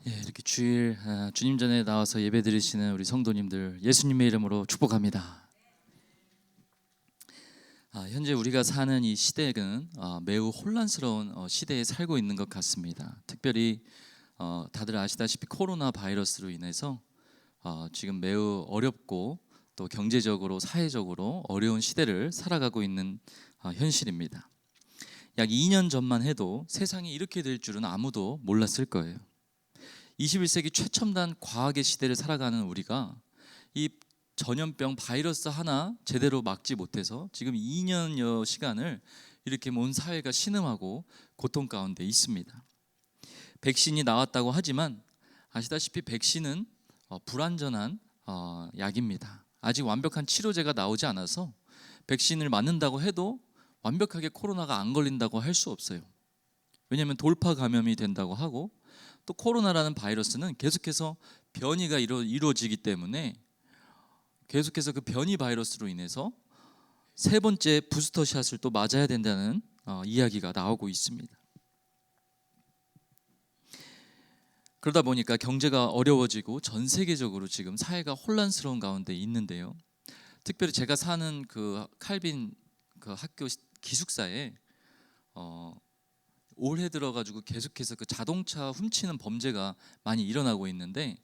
이렇게 주일 주님 전에 나와서 예배 드리시는 우리 성도님들 예수님의 이름으로 축복합니다. 현재 우리가 사는 이 시대는 매우 혼란스러운 시대에 살고 있는 것 같습니다. 특별히 다들 아시다시피 코로나 바이러스로 인해서 지금 매우 어렵고 또 경제적으로 사회적으로 어려운 시대를 살아가고 있는 현실입니다. 약 2년 전만 해도 세상이 이렇게 될 줄은 아무도 몰랐을 거예요. 21세기 최첨단 과학의 시대를 살아가는 우리가 이 전염병 바이러스 하나 제대로 막지 못해서 지금 2년여 시간을 이렇게 온 사회가 신음하고 고통 가운데 있습니다. 백신이 나왔다고 하지만 아시다시피 백신은 불안전한 약입니다. 아직 완벽한 치료제가 나오지 않아서 백신을 맞는다고 해도 완벽하게 코로나가 안 걸린다고 할 수 없어요. 왜냐하면 돌파 감염이 된다고 하고 또 코로나라는 바이러스는 계속해서 변이가 이루어지기 때문에 계속해서 그 변이 바이러스로 인해서 세 번째 부스터샷을 또 맞아야 된다는 이야기가 나오고 있습니다. 그러다 보니까 경제가 어려워지고 전 세계적으로 지금 사회가 혼란스러운 가운데 있는데요. 특별히 제가 사는 그 칼빈 그 학교 기숙사에 올해 들어가지고 계속해서 그 자동차 훔치는 범죄가 많이 일어나고 있는데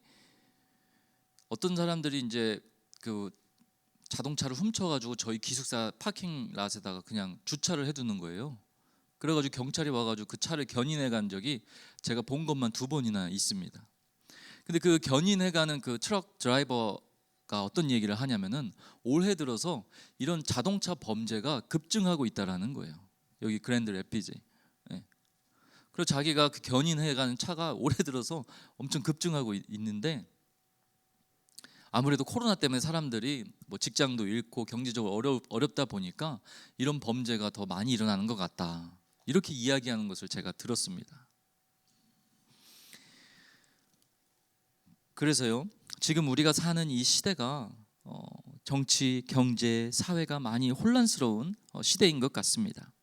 어떤 사람들이 이제 그 자동차를 훔쳐가지고 저희 기숙사 파킹 랏에다가 그냥 주차를 해두는 거예요. 그래가지고 경찰이 와가지고 그 차를 견인해 간 적이 제가 본 것만 2번이나 있습니다. 근데 그 견인해 가는 그 트럭 드라이버가 어떤 얘기를 하냐면은 올해 들어서 이런 자동차 범죄가 급증하고 있다라는 거예요. 여기 그랜드 래피즈. 그리고 자기가 그 견인해가는 차가 올해 들어서 엄청 급증하고 있는데 아무래도 코로나 때문에 사람들이 뭐 직장도 잃고 경제적으로 어렵다 보니까 이런 범죄가 더 많이 일어나는 것 같다, 이렇게 이야기하는 것을 제가 들었습니다. 그래서요, 지금 우리가 사는 이 시대가 정치, 경제, 사회가 많이 혼란스러운 시대인 것 같습니다.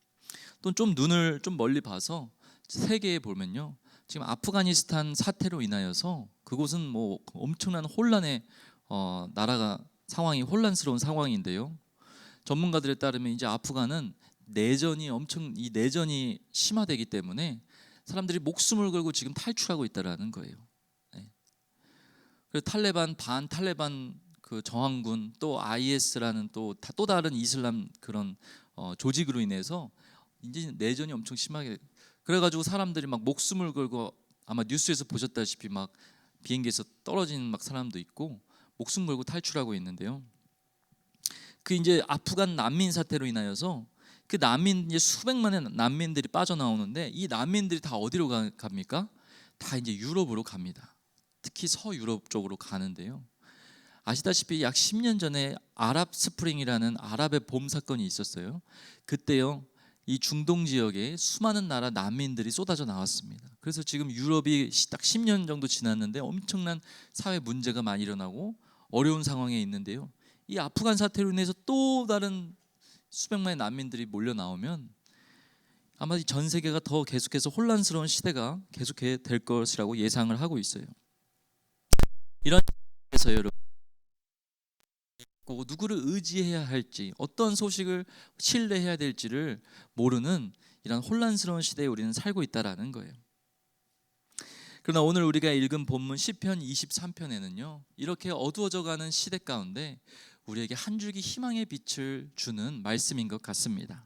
또 좀 눈을 좀 멀리 봐서 세계에 보면요, 지금 아프가니스탄 사태로 인하여서 그곳은 뭐 엄청난 혼란의 나라가 상황이 혼란스러운 상황인데요. 전문가들에 따르면 이제 아프간은 이 내전이 심화되기 때문에 사람들이 목숨을 걸고 지금 탈출하고 있다라는 거예요. 그래서 탈레반 반탈레반 그 저항군 또 IS라는 또 다른 이슬람 그런 조직으로 인해서 이제 내전이 엄청 심하게, 그래가지고 사람들이 막 목숨을 걸고, 아마 뉴스에서 보셨다시피 막 비행기에서 떨어지는 막 사람도 있고 목숨 걸고 탈출하고 있는데요. 그 이제 아프간 난민 사태로 인하여서 그 난민 이제 수백만의 난민들이 빠져나오는데 이 난민들이 다 어디로 갑니까? 다 이제 유럽으로 갑니다. 특히 서유럽 쪽으로 가는데요. 아시다시피 약 10년 전에 아랍 스프링이라는 아랍의 봄 사건이 있었어요. 그때요, 이 중동 지역에 수많은 나라 난민들이 쏟아져 나왔습니다. 그래서 지금 유럽이 딱 10년 정도 지났는데 엄청난 사회 문제가 많이 일어나고 어려운 상황에 있는데요. 이 아프간 사태로 인해서 또 다른 수백만의 난민들이 몰려 나오면 아마 전 세계가 더 계속해서 혼란스러운 시대가 계속해 될 것이라고 예상을 하고 있어요. 이런 상황에서 여러분, 누구를 의지해야 할지, 어떤 소식을 신뢰해야 될지를 모르는 이런 혼란스러운 시대에 우리는 살고 있다라는 거예요. 그러나 오늘 우리가 읽은 본문 시편 23편에는요, 이렇게 어두워져가는 시대 가운데 우리에게 한 줄기 희망의 빛을 주는 말씀인 것 같습니다.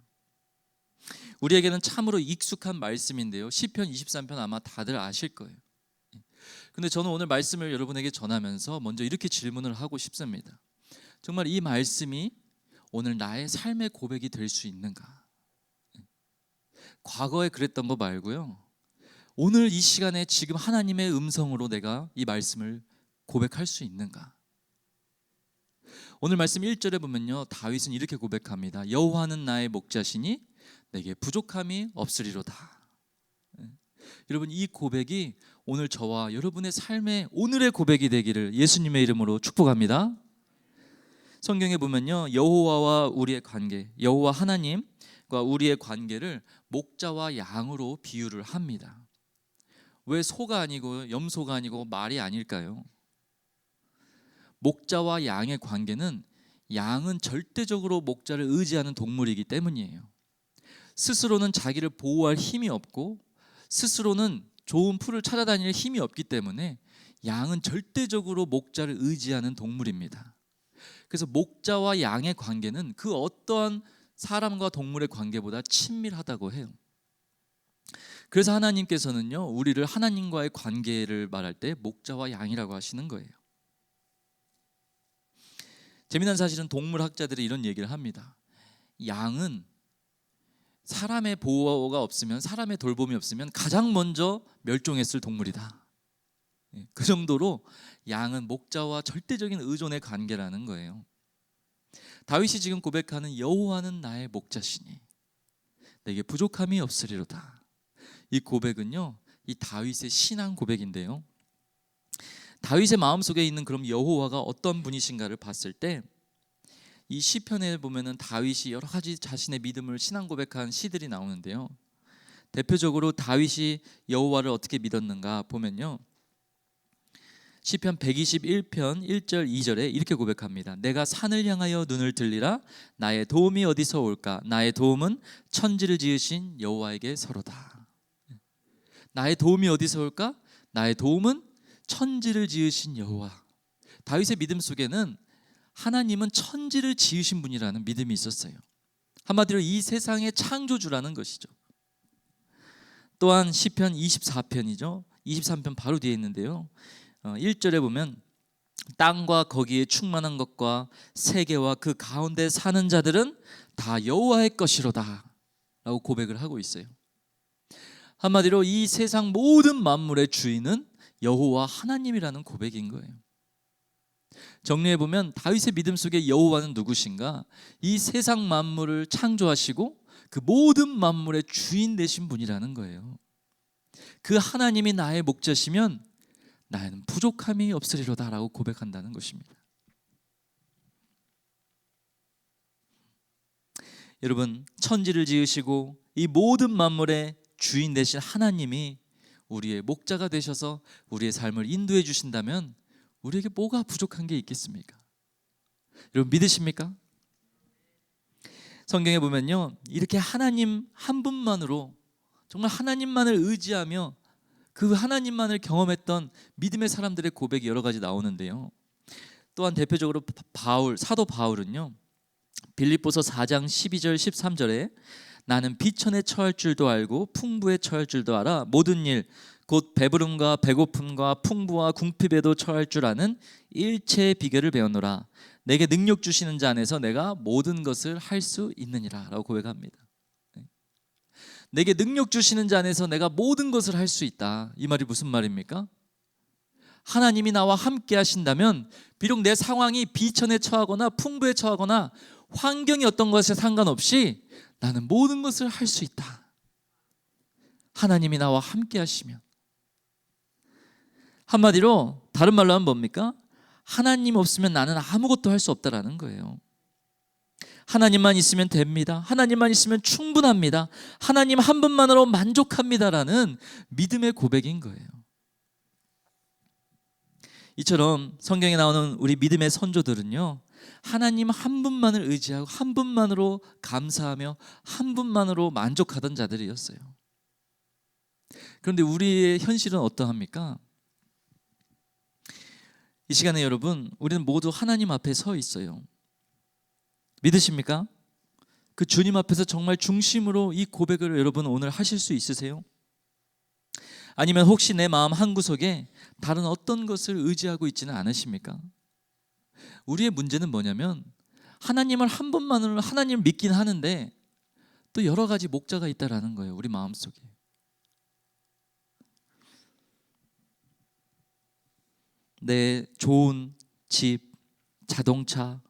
우리에게는 참으로 익숙한 말씀인데요, 시편 23편 아마 다들 아실 거예요. 근데 저는 오늘 말씀을 여러분에게 전하면서 먼저 이렇게 질문을 하고 싶습니다. 정말 이 말씀이 오늘 나의 삶의 고백이 될 수 있는가? 과거에 그랬던 거 말고요, 오늘 이 시간에 지금 하나님의 음성으로 내가 이 말씀을 고백할 수 있는가? 오늘 말씀 1절에 보면요, 다윗은 이렇게 고백합니다. 여호와는 나의 목자시니 내게 부족함이 없으리로다. 여러분, 이 고백이 오늘 저와 여러분의 삶의 오늘의 고백이 되기를 예수님의 이름으로 축복합니다. 성경에 보면요, 여호와와 우리의 관계, 여호와 하나님과 우리의 관계를 목자와 양으로 비유를 합니다. 왜 소가 아니고 염소가 아니고 말이 아닐까요? 목자와 양의 관계는 양은 절대적으로 목자를 의지하는 동물이기 때문이에요. 스스로는 자기를 보호할 힘이 없고 스스로는 좋은 풀을 찾아다닐 힘이 없기 때문에 양은 절대적으로 목자를 의지하는 동물입니다. 그래서 목자와 양의 관계는 그 어떠한 사람과 동물의 관계보다 친밀하다고 해요. 그래서 하나님께서는요, 우리를 하나님과의 관계를 말할 때 목자와 양이라고 하시는 거예요. 재미난 사실은 동물학자들이 이런 얘기를 합니다. 양은 사람의 보호가 없으면, 사람의 돌봄이 없으면 가장 먼저 멸종했을 동물이다. 그 정도로 양은 목자와 절대적인 의존의 관계라는 거예요. 다윗이 지금 고백하는 여호와는 나의 목자시니 내게 부족함이 없으리로다. 이 고백은요, 이 다윗의 신앙 고백인데요, 다윗의 마음속에 있는 그럼 여호와가 어떤 분이신가를 봤을 때 이 시편에 보면은 다윗이 여러 가지 자신의 믿음을 신앙 고백한 시들이 나오는데요, 대표적으로 다윗이 여호와를 어떻게 믿었는가 보면요, 시편 121편 1절 2절에 이렇게 고백합니다. 내가 산을 향하여 눈을 들리라. 나의 도움이 어디서 올까? 나의 도움은 천지를 지으신 여호와에게 서로다. 나의 도움이 어디서 올까? 나의 도움은 천지를 지으신 여호와. 다윗의 믿음 속에는 하나님은 천지를 지으신 분이라는 믿음이 있었어요. 한마디로 이 세상의 창조주라는 것이죠. 또한 시편 24편이죠. 23편 바로 뒤에 있는데요, 1절에 보면 땅과 거기에 충만한 것과 세계와 그 가운데 사는 자들은 다 여호와의 것이로다 라고 고백을 하고 있어요. 한마디로 이 세상 모든 만물의 주인은 여호와 하나님이라는 고백인 거예요. 정리해보면 다윗의 믿음 속에 여호와는 누구신가? 이 세상 만물을 창조하시고 그 모든 만물의 주인 되신 분이라는 거예요. 그 하나님이 나의 목자시면 나에는 부족함이 없으리로다 라고 고백한다는 것입니다. 여러분, 천지를 지으시고 이 모든 만물의 주인 되신 하나님이 우리의 목자가 되셔서 우리의 삶을 인도해 주신다면 우리에게 뭐가 부족한 게 있겠습니까? 여러분 믿으십니까? 성경에 보면요, 이렇게 하나님 한 분만으로, 정말 하나님만을 의지하며 그 하나님만을 경험했던 믿음의 사람들의 고백이 여러 가지 나오는데요, 또한 대표적으로 사도 바울은요, 빌립보서 4장 12절 13절에 나는 비천에 처할 줄도 알고 풍부에 처할 줄도 알아 모든 일 곧 배부름과 배고픔과 풍부와 궁핍에도 처할 줄 아는 일체의 비결을 배웠노라. 내게 능력 주시는 자 안에서 내가 모든 것을 할 수 있느니라 라고 고백합니다. 내게 능력 주시는 자 안에서 내가 모든 것을 할 수 있다. 이 말이 무슨 말입니까? 하나님이 나와 함께 하신다면 비록 내 상황이 비천에 처하거나 풍부에 처하거나 환경이 어떤 것에 상관없이 나는 모든 것을 할 수 있다. 하나님이 나와 함께 하시면. 한마디로 다른 말로 하면 뭡니까? 하나님 없으면 나는 아무것도 할 수 없다라는 거예요. 하나님만 있으면 됩니다. 하나님만 있으면 충분합니다. 하나님 한 분만으로 만족합니다라는 믿음의 고백인 거예요. 이처럼 성경에 나오는 우리 믿음의 선조들은요, 하나님 한 분만을 의지하고 한 분만으로 감사하며 한 분만으로 만족하던 자들이었어요. 그런데 우리의 현실은 어떠합니까? 이 시간에 여러분, 우리는 모두 하나님 앞에 서 있어요. 믿으십니까? 그 주님 앞에서 정말 중심으로 이 고백을 여러분 오늘 하실 수 있으세요? 아니면 혹시 내 마음 한구석에 다른 어떤 것을 의지하고 있지는 않으십니까? 우리의 문제는 뭐냐면 하나님을 한 분만으로 하나님을 믿긴 하는데 또 여러 가지 목자가 있다라는 거예요. 우리 마음속에. 내 좋은 집, 자동차,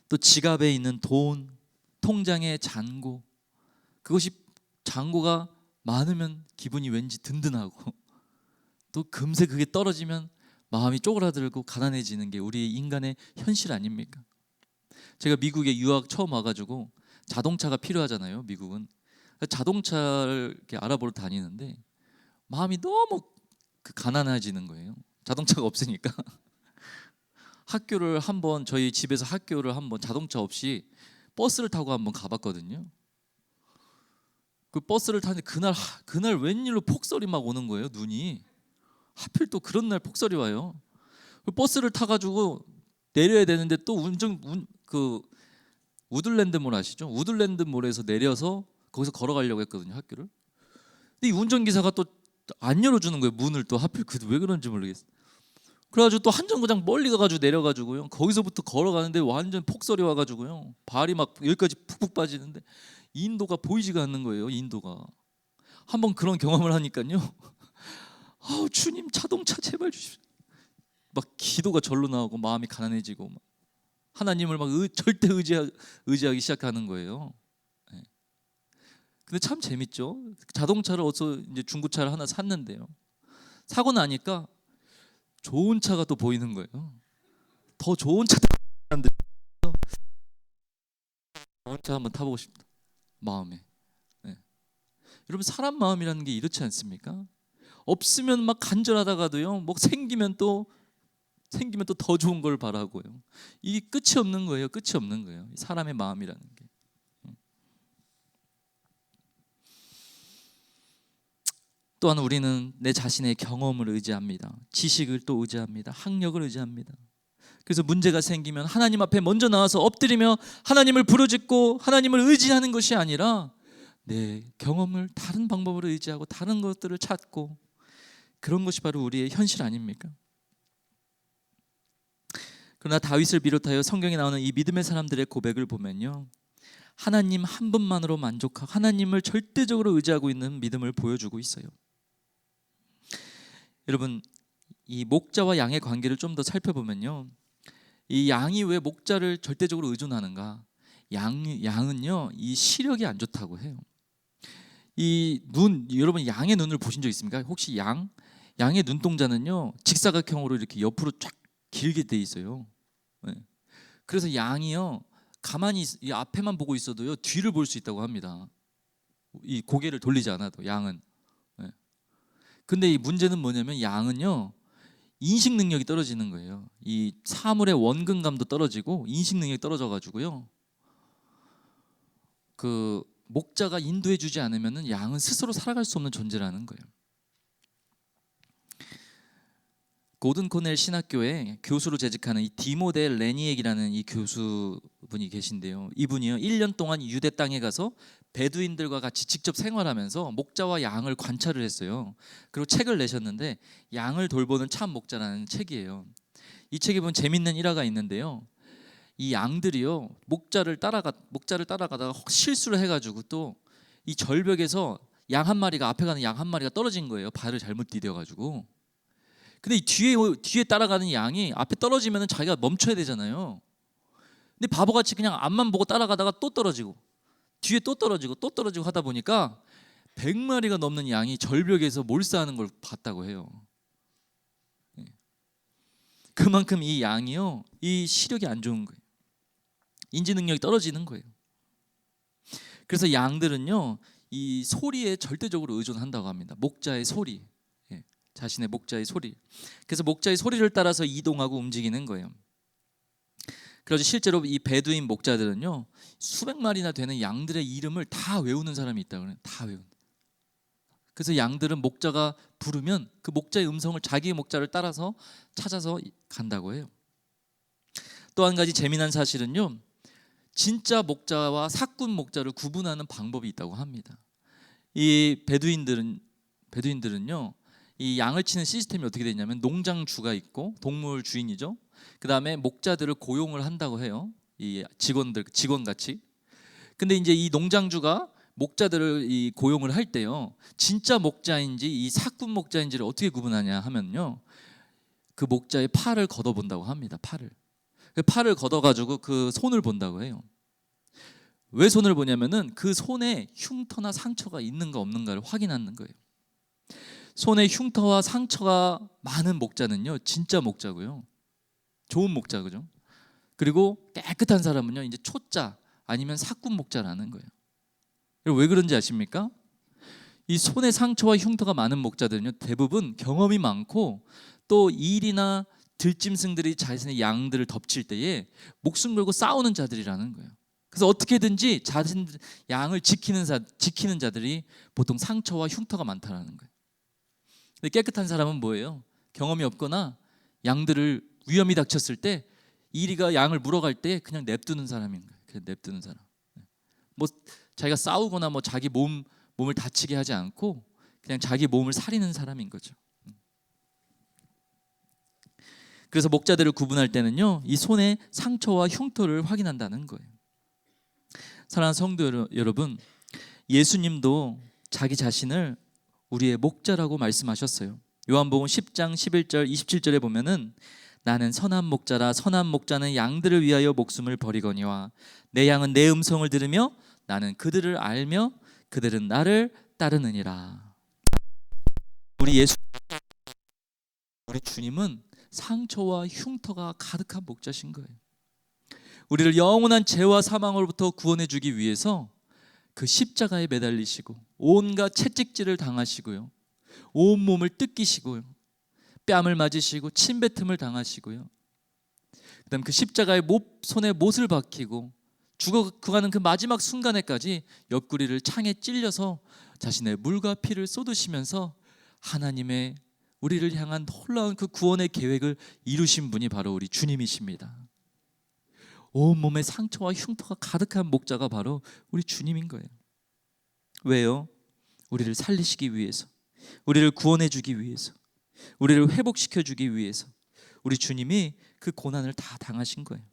또 지갑에 있는 돈, 통장의 잔고, 그것이 잔고가 많으면 기분이 왠지 든든하고 또 금세 그게 떨어지면 마음이 쪼그라들고 가난해지는 게 우리 인간의 현실 아닙니까? 제가 미국에 유학 처음 와가지고 자동차가 필요하잖아요. 미국은 자동차를 이렇게 알아보러 다니는데 마음이 너무 가난해지는 거예요. 자동차가 없으니까. 학교를 한번 저희 집에서 학교를 한번 자동차 없이 버스를 타고 한번 가봤거든요. 그 버스를 타는데 그날 웬일로 폭설이 막 오는 거예요. 눈이 하필 또 그런 날 폭설이 와요. 그 버스를 타가지고 내려야 되는데 또 그 우들랜드몰 아시죠? 우들랜드몰에서 내려서 거기서 걸어가려고 했거든요, 학교를. 근데 이 운전기사가 또 안 열어주는 거예요, 문을. 또 하필 왜 그런지 모르겠어요. 그래가지고 또 한 정거장 멀리 가가지고 내려가지고요, 거기서부터 걸어가는데 완전 폭설이 와가지고요, 발이 막 여기까지 푹푹 빠지는데 인도가 보이지가 않는 거예요. 인도가. 한번 그런 경험을 하니까요, 주님 자동차 제발 주십시오. 막 기도가 절로 나오고 마음이 가난해지고 막 하나님을 막 절대 의지하기 시작하는 거예요. 네. 근데 참 재밌죠. 자동차를 어서 이제 중고차를 하나 샀는데요, 사고 나니까 좋은 차가 또 보이는 거예요. 더 좋은 차 타는데 좋은 차 한번 타보고 싶다, 마음에. 네. 여러분, 사람 마음이라는 게 이렇지 않습니까? 없으면 막 간절하다가도요, 뭐 생기면 또 더 좋은 걸 바라고요. 이게 끝이 없는 거예요. 끝이 없는 거예요. 사람의 마음이라는 게. 또한 우리는 내 자신의 경험을 의지합니다. 지식을 또 의지합니다. 학력을 의지합니다. 그래서 문제가 생기면 하나님 앞에 먼저 나와서 엎드리며 하나님을 부르짖고 하나님을 의지하는 것이 아니라 내 경험을 다른 방법으로 의지하고 다른 것들을 찾고, 그런 것이 바로 우리의 현실 아닙니까? 그러나 다윗을 비롯하여 성경에 나오는 이 믿음의 사람들의 고백을 보면요, 하나님 한 분만으로 만족하고 하나님을 절대적으로 의지하고 있는 믿음을 보여주고 있어요. 여러분, 이 목자와 양의 관계를 좀 더 살펴보면요, 이 양이 왜 목자를 절대적으로 의존하는가? 양은요, 이 시력이 안 좋다고 해요. 여러분 양의 눈을 보신 적 있습니까? 혹시 양의 눈동자는요, 직사각형으로 이렇게 옆으로 쫙 길게 돼 있어요. 네. 그래서 양이요, 가만히 이 앞에만 보고 있어도요, 뒤를 볼 수 있다고 합니다. 이 고개를 돌리지 않아도 양은. 네. 근데 이 문제는 뭐냐면 양은요, 인식 능력이 떨어지는 거예요. 이 사물의 원근감도 떨어지고 인식 능력이 떨어져 가지고요, 그 목자가 인도해 주지 않으면은 양은 스스로 살아갈 수 없는 존재라는 거예요. 고든 코넬 신학교에 교수로 재직하는 이 디모데 레니액이라는 이 교수분이 계신데요, 이분이요 1년 동안 유대 땅에 가서 베두인들과 같이 직접 생활하면서 목자와 양을 관찰을 했어요. 그리고 책을 내셨는데 양을 돌보는 참 목자라는 책이에요. 이 책에 보면 재밌는 일화가 있는데요, 이 양들이요 목자를 따라가다가 실수를 해가지고 또 이 절벽에서 양 한 마리가, 앞에 가는 양 한 마리가 떨어진 거예요. 발을 잘못 디뎌가지고. 근데 이 뒤에 따라가는 양이 앞에 떨어지면 자기가 멈춰야 되잖아요. 근데 바보같이 그냥 앞만 보고 따라가다가 또 떨어지고 뒤에 또 떨어지고 또 떨어지고 하다 보니까 100마리가 넘는 양이 절벽에서 몰사하는 걸 봤다고 해요. 그만큼 이 양이요, 이 시력이 안 좋은 거예요. 인지 능력이 떨어지는 거예요. 그래서 양들은요, 이 소리에 절대적으로 의존한다고 합니다. 목자의 소리, 자신의 목자의 소리. 그래서 목자의 소리를 따라서 이동하고 움직이는 거예요. 그래서 실제로 이 베두인 목자들은요, 수백 마리나 되는 양들의 이름을 다 외우는 사람이 있다고 그래요. 다 외운다. 그래서 양들은 목자가 부르면 그 목자의 음성을 자기의 목자를 따라서 찾아서 간다고 해요. 또 한 가지 재미난 사실은요, 진짜 목자와 사꾼 목자를 구분하는 방법이 있다고 합니다. 이 베두인들은요, 이 양을 치는 시스템이 어떻게 되냐면 농장주가 있고 동물 주인이죠. 그 다음에 목자들을 고용을 한다고 해요. 이 직원같이. 근데 이제 이 농장주가 목자들을 이 고용을 할 때요, 진짜 목자인지 이 사꾼 목자인지를 어떻게 구분하냐 하면요, 그 목자의 팔을 걷어본다고 합니다. 팔을 걷어가지고 그 손을 본다고 해요. 왜 손을 보냐면은 그 손에 흉터나 상처가 있는가 없는가를 확인하는 거예요. 손에 흉터와 상처가 많은 목자는요, 진짜 목자고요, 좋은 목자, 그죠? 그리고 깨끗한 사람은요, 이제 초자 아니면 사꾼 목자라는 거예요. 왜 그런지 아십니까? 이 손에 상처와 흉터가 많은 목자들은요, 대부분 경험이 많고 또 일이나 들짐승들이 자신의 양들을 덮칠 때에 목숨 걸고 싸우는 자들이라는 거예요. 그래서 어떻게든지 자신 양을 지키는 자들이 보통 상처와 흉터가 많다라는 거예요. 근데 깨끗한 사람은 뭐예요? 경험이 없거나 양들을 위험이 닥쳤을 때 이리가 양을 물어갈 때 그냥 냅두는 사람인 거예요. 그냥 냅두는 사람. 뭐 자기가 싸우거나 뭐 자기 몸을 다치게 하지 않고 그냥 자기 몸을 사리는 사람인 거죠. 그래서 목자들을 구분할 때는요, 이 손의 상처와 흉터를 확인한다는 거예요. 사랑하는 성도 여러분, 예수님도 자기 자신을 우리의 목자라고 말씀하셨어요. 요한복음 10장 11절 27절에 보면은 나는 선한 목자라 선한 목자는 양들을 위하여 목숨을 버리거니와 내 양은 내 음성을 들으며 나는 그들을 알며 그들은 나를 따르느니라. 우리 주님은 상처와 흉터가 가득한 목자신 거예요. 우리를 영원한 죄와 사망으로부터 구원해 주기 위해서 그 십자가에 매달리시고 온갖 채찍질을 당하시고요, 온 몸을 뜯기시고요, 뺨을 맞으시고 침뱉음을 당하시고요, 그다음 그 십자가에 손에 못을 박히고 죽어가는 그 마지막 순간에까지 옆구리를 창에 찔려서 자신의 물과 피를 쏟으시면서 하나님의 우리를 향한 놀라운 그 구원의 계획을 이루신 분이 바로 우리 주님이십니다. 온몸에 상처와 흉터가 가득한 목자가 바로 우리 주님인 거예요. 왜요? 우리를 살리시기 위해서, 우리를 구원해 주기 위해서, 우리를 회복시켜 주기 위해서 우리 주님이 그 고난을 다 당하신 거예요.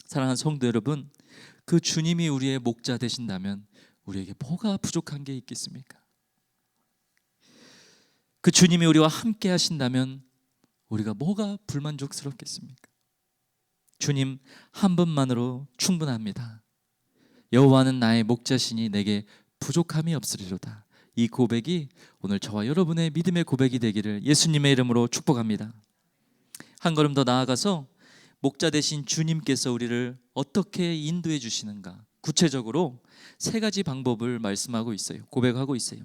사랑하는 성도 여러분, 그 주님이 우리의 목자 되신다면 우리에게 뭐가 부족한 게 있겠습니까? 그 주님이 우리와 함께 하신다면 우리가 뭐가 불만족스럽겠습니까? 주님 한 분만으로 충분합니다. 여호와는 나의 목자시니 내게 부족함이 없으리로다. 이 고백이 오늘 저와 여러분의 믿음의 고백이 되기를 예수님의 이름으로 축복합니다. 한 걸음 더 나아가서 목자 되신 주님께서 우리를 어떻게 인도해 주시는가, 구체적으로 세 가지 방법을 말씀하고 있어요. 고백하고 있어요.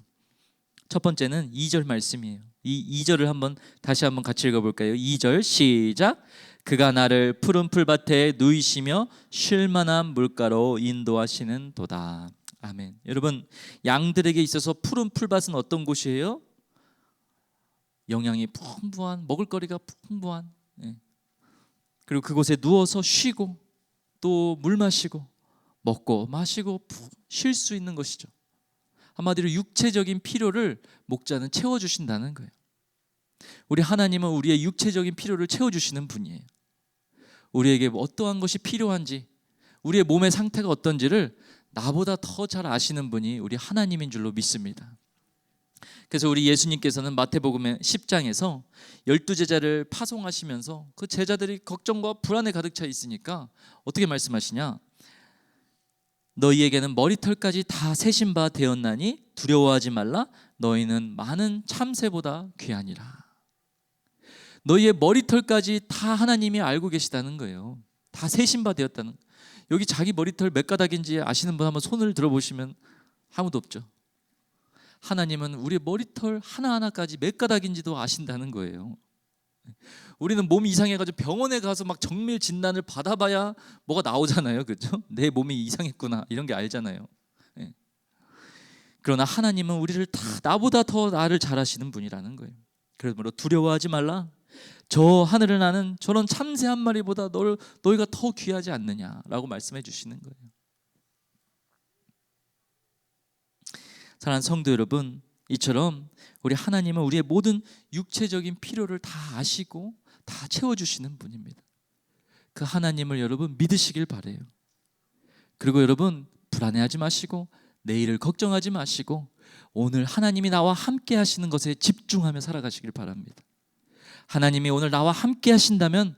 첫 번째는 2절 말씀이에요. 이 2절을 다시 한번 같이 읽어볼까요? 2절 시작. 그가 나를 푸른 풀밭에 누이시며 쉴만한 물가로 인도하시는 도다. 아멘. 여러분, 양들에게 있어서 푸른 풀밭은 어떤 곳이에요? 영양이 풍부한, 먹을거리가 풍부한, 그리고 그곳에 누워서 쉬고 또 물 마시고 먹고 마시고 쉴 수 있는 것이죠. 한마디로 육체적인 필요를 목자는 채워주신다는 거예요. 우리 하나님은 우리의 육체적인 필요를 채워주시는 분이에요. 우리에게 어떠한 것이 필요한지, 우리의 몸의 상태가 어떤지를 나보다 더 잘 아시는 분이 우리 하나님인 줄로 믿습니다. 그래서 우리 예수님께서는 마태복음 10장에서 12제자를 파송하시면서 그 제자들이 걱정과 불안에 가득 차 있으니까 어떻게 말씀하시냐? 너희에게는 머리털까지 다 세신 바 되었나니 두려워하지 말라. 너희는 많은 참새보다 귀하니라. 너희의 머리털까지 다 하나님이 알고 계시다는 거예요. 다 세신 바 되었다는. 여기 자기 머리털 몇 가닥인지 아시는 분 한번 손을 들어보시면 아무도 없죠. 하나님은 우리 머리털 하나하나까지 몇 가닥인지도 아신다는 거예요. 우리는 몸이 이상해가지고 병원에 가서 막 정밀 진단을 받아봐야 뭐가 나오잖아요, 그렇죠? 내 몸이 이상했구나 이런 게 알잖아요. 그러나 하나님은 우리를 다 나보다 더 나를 잘 아시는 분이라는 거예요. 그러므로 두려워하지 말라. 저 하늘을 나는 저런 참새 한 마리보다 너희가 더 귀하지 않느냐라고 말씀해 주시는 거예요. 사랑하는 성도 여러분, 이처럼 우리 하나님은 우리의 모든 육체적인 필요를 다 아시고 다 채워주시는 분입니다. 그 하나님을 여러분 믿으시길 바래요. 그리고 여러분 불안해하지 마시고 내일을 걱정하지 마시고 오늘 하나님이 나와 함께 하시는 것에 집중하며 살아가시길 바랍니다. 하나님이 오늘 나와 함께 하신다면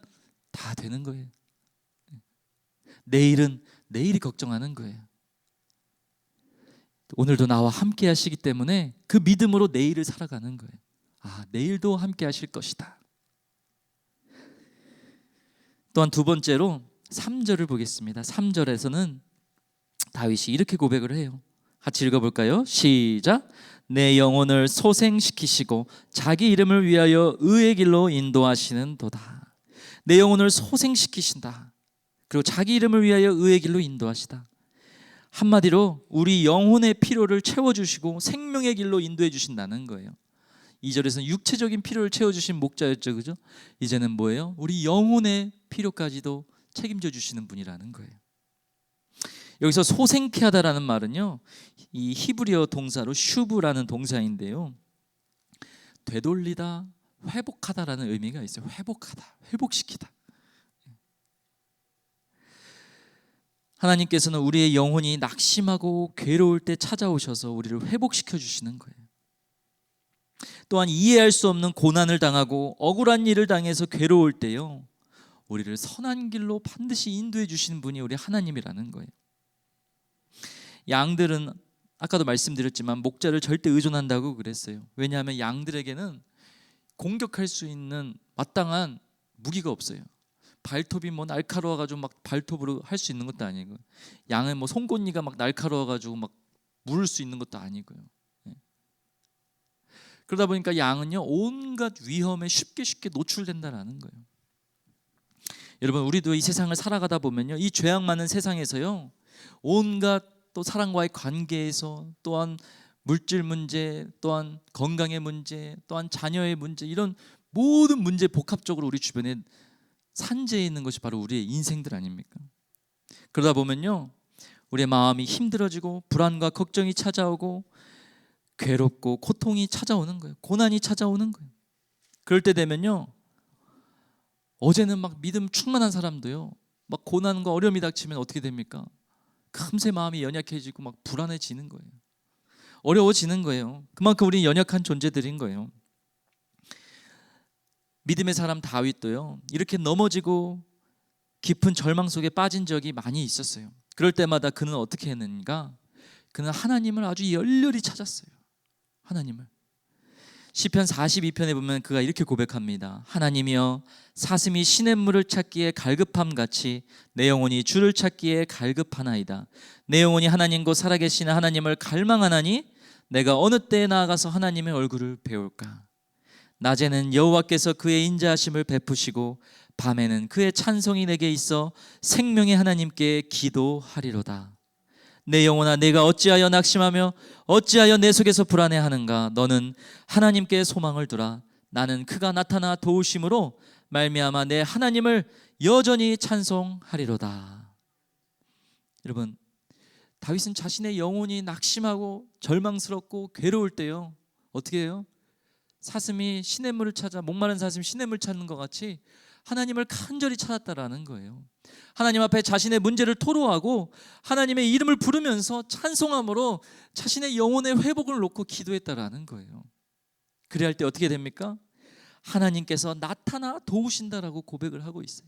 다 되는 거예요. 내일은 내일이 걱정하는 거예요. 오늘도 나와 함께 하시기 때문에 그 믿음으로 내일을 살아가는 거예요. 아, 내일도 함께 하실 것이다. 또한 두 번째로 3절을 보겠습니다. 3절에서는 다윗이 이렇게 고백을 해요. 같이 읽어볼까요? 시작. 내 영혼을 소생시키시고 자기 이름을 위하여 의의 길로 인도하시는 도다. 내 영혼을 소생시키신다. 그리고 자기 이름을 위하여 의의 길로 인도하시다. 한마디로 우리 영혼의 필요를 채워주시고 생명의 길로 인도해 주신다는 거예요. 2절에서는 육체적인 필요를 채워주신 목자였죠, 그죠? 이제는 뭐예요? 우리 영혼의 필요까지도 책임져 주시는 분이라는 거예요. 여기서 소생케 하다라는 말은요, 이 히브리어 동사로 슈브라는 동사인데요, 되돌리다, 회복하다라는 의미가 있어요. 회복하다, 회복시키다. 하나님께서는 우리의 영혼이 낙심하고 괴로울 때 찾아오셔서 우리를 회복시켜 주시는 거예요. 또한 이해할 수 없는 고난을 당하고 억울한 일을 당해서 괴로울 때요, 우리를 선한 길로 반드시 인도해 주시는 분이 우리 하나님이라는 거예요. 양들은 아까도 말씀드렸지만 목자를 절대 의존한다고 그랬어요. 왜냐하면 양들에게는 공격할 수 있는 마땅한 무기가 없어요. 발톱이 뭐 날카로워가지고 막 발톱으로 할 수 있는 것도 아니고, 양은 뭐 송곳니가 막 날카로워가지고 막 물을 수 있는 것도 아니고요. 그러다 보니까 양은요, 온갖 위험에 쉽게 노출된다라는 거예요. 여러분, 우리도 이 세상을 살아가다 보면요, 이 죄악 많은 세상에서요, 온갖 또 사람과의 관계에서, 또한 물질 문제, 또한 건강의 문제, 또한 자녀의 문제, 이런 모든 문제 복합적으로 우리 주변에 산재해 있는 것이 바로 우리의 인생들 아닙니까? 그러다 보면요, 우리의 마음이 힘들어지고 불안과 걱정이 찾아오고 괴롭고 고통이 찾아오는 거예요. 고난이 찾아오는 거예요. 그럴 때 되면요, 어제는 막 믿음 충만한 사람도요, 막 고난과 어려움이 닥치면 어떻게 됩니까? 금세 마음이 연약해지고 막 불안해지는 거예요. 어려워지는 거예요. 그만큼 우리는 연약한 존재들인 거예요. 믿음의 사람 다윗도요, 이렇게 넘어지고 깊은 절망 속에 빠진 적이 많이 있었어요. 그럴 때마다 그는 어떻게 했는가? 그는 하나님을 아주 열렬히 찾았어요. 하나님을. 시편 42편에 보면 그가 이렇게 고백합니다. 하나님이여, 사슴이 시냇물을 찾기에 갈급함 같이 내 영혼이 주를 찾기에 갈급하나이다. 내 영혼이 하나님 곧 살아계시는 하나님을 갈망하나니 내가 어느 때에 나아가서 하나님의 얼굴을 배울까? 낮에는 여호와께서 그의 인자하심을 베푸시고 밤에는 그의 찬송이 내게 있어 생명의 하나님께 기도하리로다. 내 영혼아, 내가 어찌하여 낙심하며 어찌하여 내 속에서 불안해하는가? 너는 하나님께 소망을 두라. 나는 그가 나타나 도우심으로 말미암아 내 하나님을 여전히 찬송하리로다. 여러분, 다윗은 자신의 영혼이 낙심하고 절망스럽고 괴로울 때요, 어떻게 해요? 사슴이 시냇물을 찾아, 목마른 사슴이 시냇물 찾는 것 같이 하나님을 간절히 찾았다라는 거예요. 하나님 앞에 자신의 문제를 토로하고 하나님의 이름을 부르면서 찬송함으로 자신의 영혼의 회복을 놓고 기도했다라는 거예요. 그래야 할 때 어떻게 됩니까? 하나님께서 나타나 도우신다라고 고백을 하고 있어요.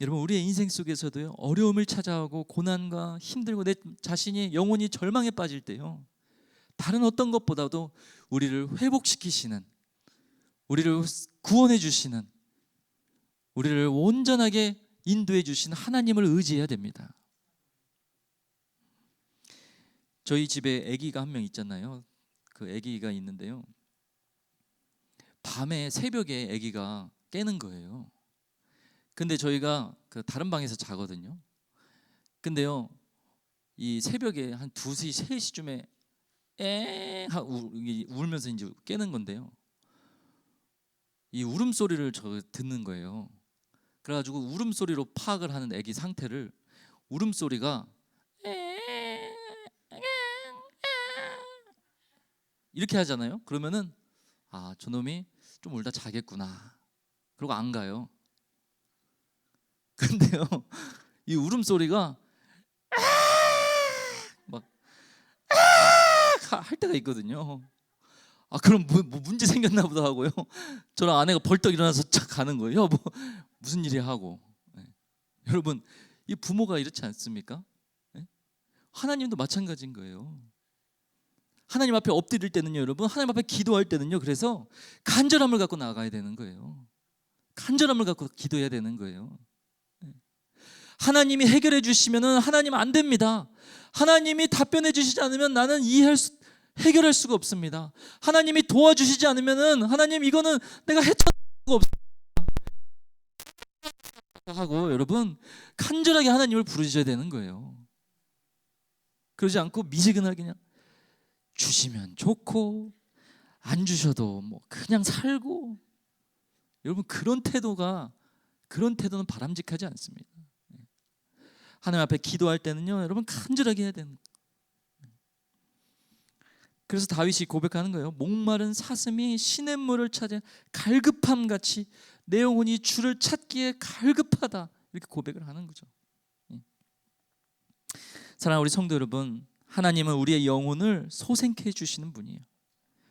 여러분, 우리의 인생 속에서도요, 어려움을 찾아오고 고난과 힘들고 내 자신이 영혼이 절망에 빠질 때요, 다른 어떤 것보다도 우리를 회복시키시는, 우리를 구원해 주시는, 우리를 온전하게 인도해 주시는 하나님을 의지해야 됩니다. 저희 집에 아기가 한 명 있잖아요. 그 아기가 있는데요, 밤에 새벽에 아기가 깨는 거예요. 근데 저희가 그 다른 방에서 자거든요. 근데요, 이 새벽에 한 2시, 3시쯤에 울면서 이제 깨는 건데요, 이 울음소리를 저 듣는 거예요. 그래가지고 울음소리로 파악을 하는 아기 상태를, 울음소리가 이렇게 하잖아요. 그러면은 아, 저놈이 좀 울다 자겠구나. 그러고 안 가요. 근데요, 이 울음소리가 막 할 때가 있거든요. 아, 그럼 뭐 문제 생겼나 보다 하고요, 저랑 아내가 벌떡 일어나서 착 가는 거예요. 뭐 무슨 일이 하고. 네. 여러분, 이 부모가 이렇지 않습니까? 네? 하나님도 마찬가지인 거예요. 하나님 앞에 엎드릴 때는요, 여러분, 하나님 앞에 기도할 때는요, 그래서 간절함을 갖고 나가야 되는 거예요. 간절함을 갖고 기도해야 되는 거예요. 하나님이 해결해 주시면은 하나님 안 됩니다. 하나님이 답변해 주시지 않으면 나는 해결할 수가 없습니다. 하나님이 도와주시지 않으면은 하나님 이거는 내가 해결할 수가 없습니다 하고 여러분 간절하게 하나님을 부르셔야 되는 거예요. 그러지 않고 미지근하게 그냥 주시면 좋고 안 주셔도 뭐 그냥 살고, 여러분 그런 태도는 바람직하지 않습니다. 하나님 앞에 기도할 때는요 여러분 간절하게 해야 되는 거예요. 그래서 다윗이 고백하는 거예요. 목마른 사슴이 시냇물을 찾아 갈급함 같이 내 영혼이 주를 찾기에 갈급하다, 이렇게 고백을 하는 거죠. 사랑하는 우리 성도 여러분, 하나님은 우리의 영혼을 소생케 해주시는 분이에요.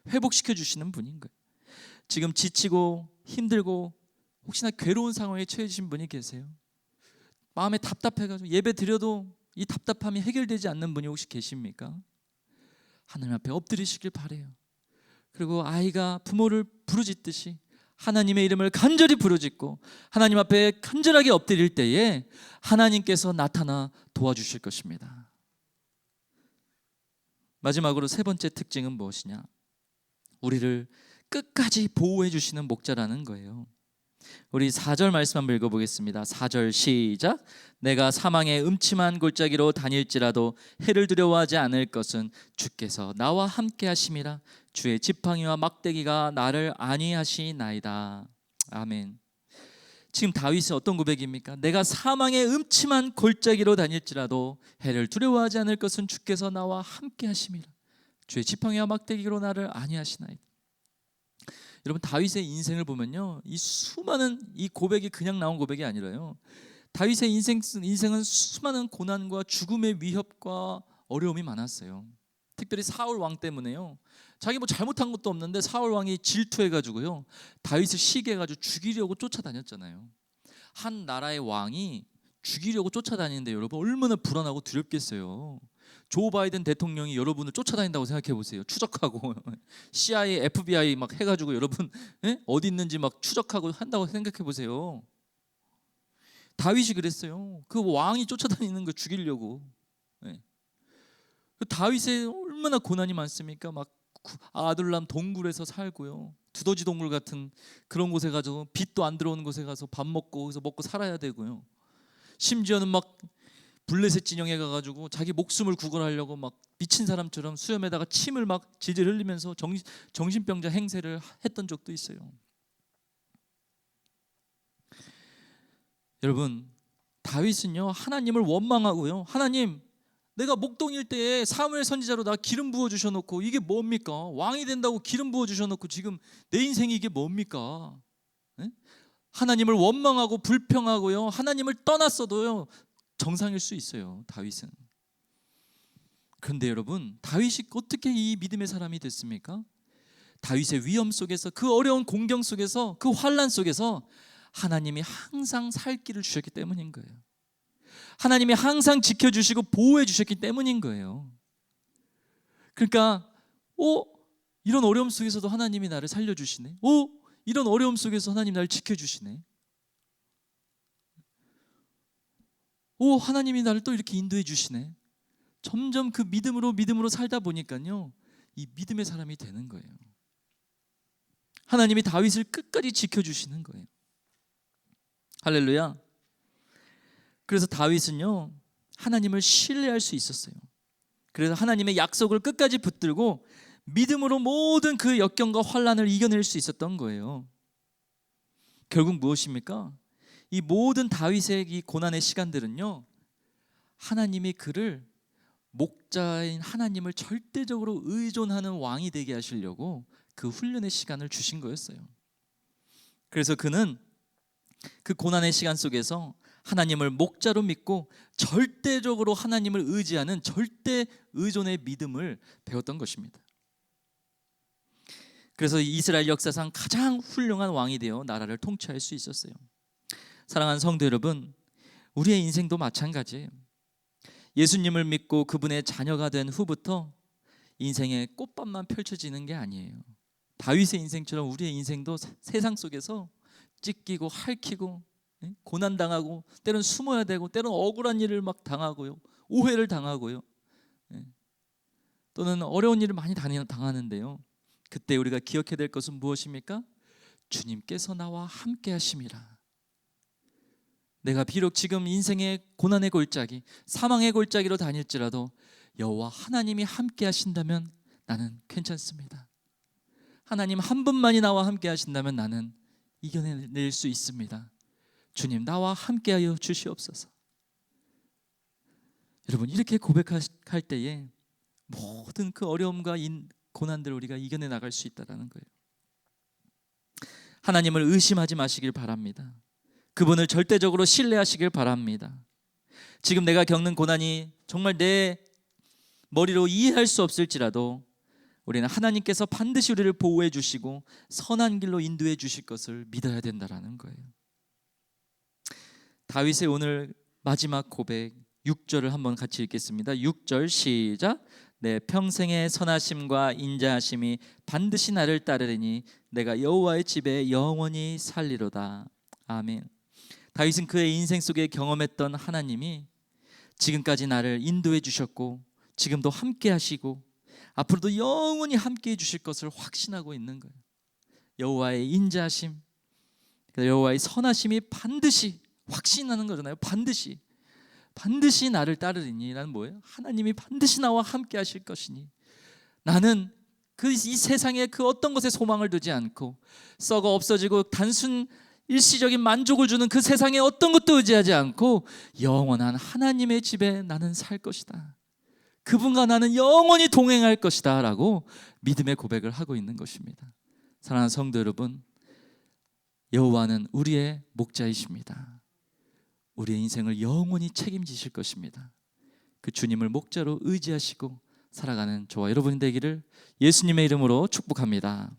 회복시켜 주시는 분인 거예요. 지금 지치고 힘들고 혹시나 괴로운 상황에 처해진 분이 계세요. 마음에 답답해가지고 예배 드려도 이 답답함이 해결되지 않는 분이 혹시 계십니까? 하나님 앞에 엎드리시길 바래요. 그리고 아이가 부모를 부르짖듯이 하나님의 이름을 간절히 부르짖고 하나님 앞에 간절하게 엎드릴 때에 하나님께서 나타나 도와주실 것입니다. 마지막으로 세 번째 특징은 무엇이냐? 우리를 끝까지 보호해 주시는 목자라는 거예요. 우리 4절 말씀 한번 읽어보겠습니다. 4절 시작. 내가 사망의 음침한 골짜기로 다닐지라도 해를 두려워하지 않을 것은 주께서 나와 함께 하심이라. 주의 지팡이와 막대기가 나를 안위하시나이다. 아멘. 지금 다윗이 어떤 고백입니까? 내가 사망의 음침한 골짜기로 다닐지라도 해를 두려워하지 않을 것은 주께서 나와 함께 하심이라. 주의 지팡이와 막대기로 나를 안위하시나이다. 여러분 다윗의 인생을 보면요, 이 수많은 이 고백이 그냥 나온 고백이 아니라요, 다윗의 인생은 수많은 고난과 죽음의 위협과 어려움이 많았어요. 특별히 사울 왕 때문에요. 자기 뭐 잘못한 것도 없는데 사울 왕이 질투해가지고요 다윗을 시기 해가지고 죽이려고 쫓아다녔잖아요. 한 나라의 왕이 죽이려고 쫓아다니는데 여러분 얼마나 불안하고 두렵겠어요. 조 바이든 대통령이 여러분을 쫓아다닌다고 생각해 보세요. 추적하고 CIA, FBI 막 해가지고 여러분 어디 있는지 막 추적하고 한다고 생각해 보세요. 다윗이 그랬어요. 그 왕이 쫓아다니는 거 죽이려고. 다윗의 얼마나 고난이 많습니까? 막 아둘람 동굴에서 살고요, 두더지 동굴 같은 그런 곳에 가서 빛도 안 들어오는 곳에 가서 밥 먹고 거기서 먹고 살아야 되고요. 심지어는 막 블레셋 진영에 가가지고 자기 목숨을 구걸하려고 막 미친 사람처럼 수염에다가 침을 막 질질 흘리면서 정신병자 행세를 했던 적도 있어요. 여러분 다윗은요 하나님을 원망하고요, 하나님 내가 목동일 때에 사무엘 선지자로 나 기름 부어 주셔놓고 이게 뭡니까? 왕이 된다고 기름 부어 주셔놓고 지금 내 인생이 이게 뭡니까? 하나님을 원망하고 불평하고요, 하나님을 떠났어도요 정상일 수 있어요 다윗은. 그런데 여러분 다윗이 어떻게 이 믿음의 사람이 됐습니까? 다윗의 위험 속에서, 그 어려운 공경 속에서, 그 환난 속에서 하나님이 항상 살 길을 주셨기 때문인 거예요. 하나님이 항상 지켜주시고 보호해 주셨기 때문인 거예요. 그러니까 이런 어려움 속에서도 하나님이 나를 살려주시네, 이런 어려움 속에서 하나님 나를 지켜주시네, 하나님이 나를 또 이렇게 인도해 주시네. 점점 그 믿음으로 살다 보니까요 이 믿음의 사람이 되는 거예요. 하나님이 다윗을 끝까지 지켜주시는 거예요. 할렐루야. 그래서 다윗은요 하나님을 신뢰할 수 있었어요. 그래서 하나님의 약속을 끝까지 붙들고 믿음으로 모든 그 역경과 환난을 이겨낼 수 있었던 거예요. 결국 무엇입니까? 이 모든 다윗의 이 고난의 시간들은요 하나님이 그를 목자인 하나님을 절대적으로 의존하는 왕이 되게 하시려고 그 훈련의 시간을 주신 거였어요. 그래서 그는 그 고난의 시간 속에서 하나님을 목자로 믿고 절대적으로 하나님을 의지하는 절대 의존의 믿음을 배웠던 것입니다. 그래서 이스라엘 역사상 가장 훌륭한 왕이 되어 나라를 통치할 수 있었어요. 사랑하는 성도 여러분, 우리의 인생도 마찬가지예요. 예수님을 믿고 그분의 자녀가 된 후부터 인생의 꽃밭만 펼쳐지는 게 아니에요. 다윗의 인생처럼 우리의 인생도 세상 속에서 찢기고 핥히고 고난 당하고, 때론 숨어야 되고, 때론 억울한 일을 막 당하고요, 오해를 당하고요, 또는 어려운 일을 많이 당하는데요, 그때 우리가 기억해야 될 것은 무엇입니까? 주님께서 나와 함께 하심이라. 내가 비록 지금 인생의 고난의 골짜기, 사망의 골짜기로 다닐지라도 여호와 하나님이 함께 하신다면 나는 괜찮습니다. 하나님 한 분만이 나와 함께 하신다면 나는 이겨낼 수 있습니다. 주님, 나와 함께하여 주시옵소서. 여러분, 이렇게 고백할 때에 모든 그 어려움과 고난들을 우리가 이겨내 나갈 수 있다는 거예요. 하나님을 의심하지 마시길 바랍니다. 그분을 절대적으로 신뢰하시길 바랍니다. 지금 내가 겪는 고난이 정말 내 머리로 이해할 수 없을지라도 우리는 하나님께서 반드시 우리를 보호해 주시고 선한 길로 인도해 주실 것을 믿어야 된다는 거예요. 다윗의 오늘 마지막 고백 6절을 한번 같이 읽겠습니다. 6절 시작. 내 평생의 선하심과 인자하심이 반드시 나를 따르리니 내가 여호와의 집에 영원히 살리로다. 아멘. 다윗은 그의 인생 속에 경험했던 하나님이 지금까지 나를 인도해 주셨고 지금도 함께 하시고 앞으로도 영원히 함께 해 주실 것을 확신하고 있는 거예요. 여호와의 인자하심, 여호와의 선하심이 반드시, 확신하는 거잖아요. 반드시 나를 따르리니. 라는 뭐예요? 하나님이 반드시 나와 함께 하실 것이니 나는 이 세상에 그 어떤 것에 소망을 두지 않고 썩어 없어지고 단순 일시적인 만족을 주는 그 세상에 어떤 것도 의지하지 않고 영원한 하나님의 집에 나는 살 것이다. 그분과 나는 영원히 동행할 것이다 라고 믿음의 고백을 하고 있는 것입니다. 사랑하는 성도 여러분, 여호와는 우리의 목자이십니다. 우리의 인생을 영원히 책임지실 것입니다. 그 주님을 목자로 의지하시고 살아가는 저와 여러분이 되기를 예수님의 이름으로 축복합니다.